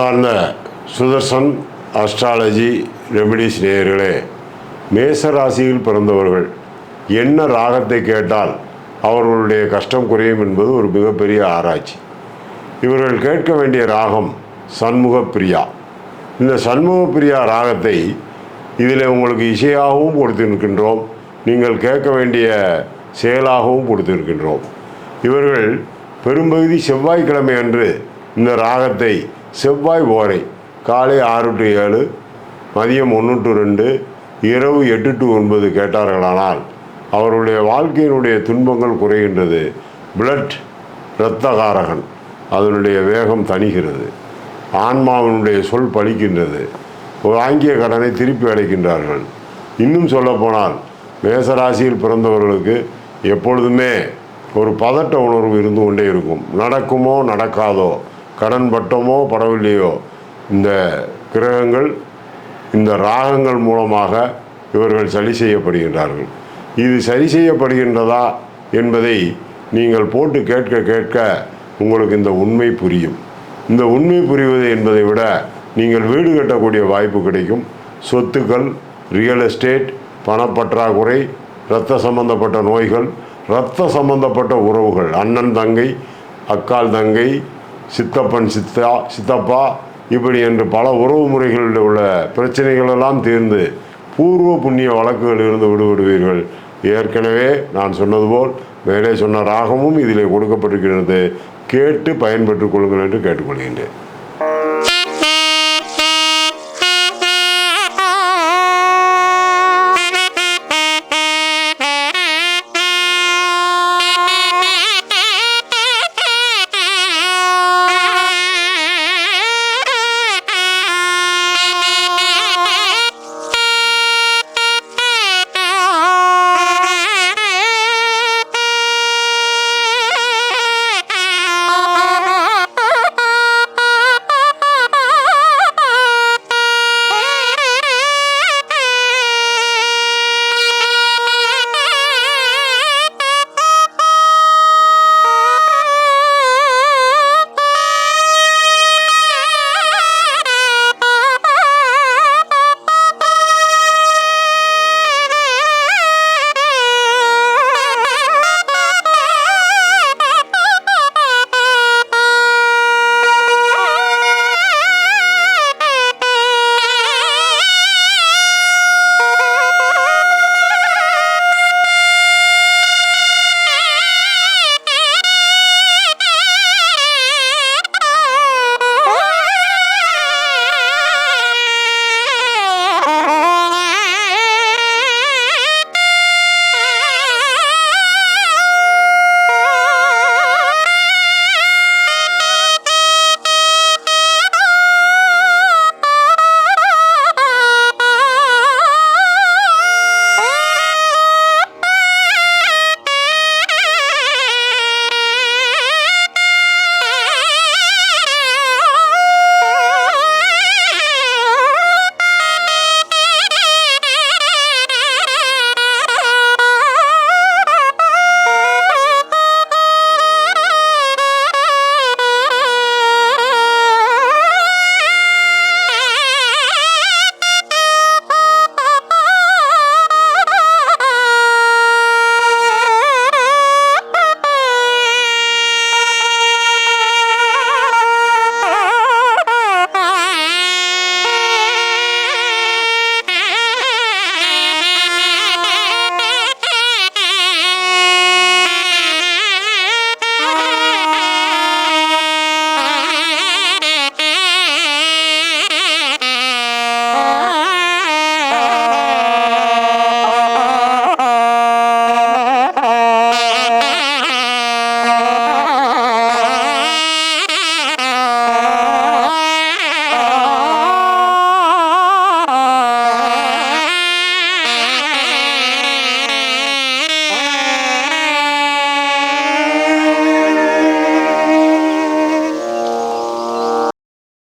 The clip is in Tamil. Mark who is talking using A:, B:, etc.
A: சார்ந்த சுதர்சன் அஸ்ட்ராலஜி ரெமிடிஸ் நேயர்களே, மேச ராசியில் பிறந்தவர்கள் என்ன ராகத்தை கேட்டால் அவர்களுடைய கஷ்டம் குறையும் என்பது ஒரு மிகப்பெரிய ஆராய்ச்சி. இவர்கள் கேட்க வேண்டிய ராகம் சண்முகப்பிரியா. இந்த சண்முகப்பிரியா ராகத்தை இதில் உங்களுக்கு இசையாகவும் கொடுத்திருக்கின்றோம், நீங்கள் கேட்க வேண்டிய செயலாகவும் கொடுத்திருக்கின்றோம். இவர்கள் பெரும்பகுதி செவ்வாய்க்கிழமை அன்று இந்த ராகத்தை செவ்வாய் ஓரை காலை 6 to 7, மதியம் 1 to 2, இரவு 8 to 9 கேட்டார்களானால் அவருடைய வாழ்க்கையினுடைய துன்பங்கள் குறைகின்றது. பிளட் இரத்தகாரகன் அதனுடைய வேகம் தணிகிறது, ஆன்மாவினுடைய சொல் பலிக்கின்றது, வாங்கிய கடனை திருப்பி அடைக்கின்றார்கள். இன்னும் சொல்லப்போனால் மேசராசியில் பிறந்தவர்களுக்கு எப்பொழுதுமே ஒரு பதட்ட உணர்வு இருந்து கொண்டே இருக்கும். நடக்குமோ நடக்காதோ, கடன் பட்டமோ படவில்லையோ, இந்த கிரகங்கள் இந்த ராகங்கள் மூலமாக இவர்கள் சரி செய்யப்படுகின்றார்கள். இது சரி செய்யப்படுகின்றதா என்பதை நீங்கள் போட்டு கேட்க கேட்க உங்களுக்கு இந்த உண்மை புரியும். இந்த உண்மை புரிவது என்பதை விட நீங்கள் வீடு கட்டக்கூடிய வாய்ப்பு கிடைக்கும். சொத்துக்கள், ரியல் எஸ்டேட், பணப்பற்றாக்குறை, இரத்த சம்பந்தப்பட்ட நோய்கள், இரத்த சம்பந்தப்பட்ட உறவுகள், அண்ணன் தங்கை, அக்கால் தங்கை, சித்தப்பன் சித்தப்பா, இப்படி என்று பல உறவு முறைகளில் உள்ள பிரச்சனைகளெல்லாம் தீர்ந்து பூர்வ புண்ணிய வழக்குகள் இருந்து விடுவிடுவீர்கள். ஏற்கனவே நான் சொன்னது போல் மேலே சொன்ன ராகமும் இதிலே கொடுக்கப்பட்டிருக்கிறது. கேட்டு பயன்பெற்றுக் கொள்ளுங்கள் என்று கேட்டுக்கொள்கின்றேன்.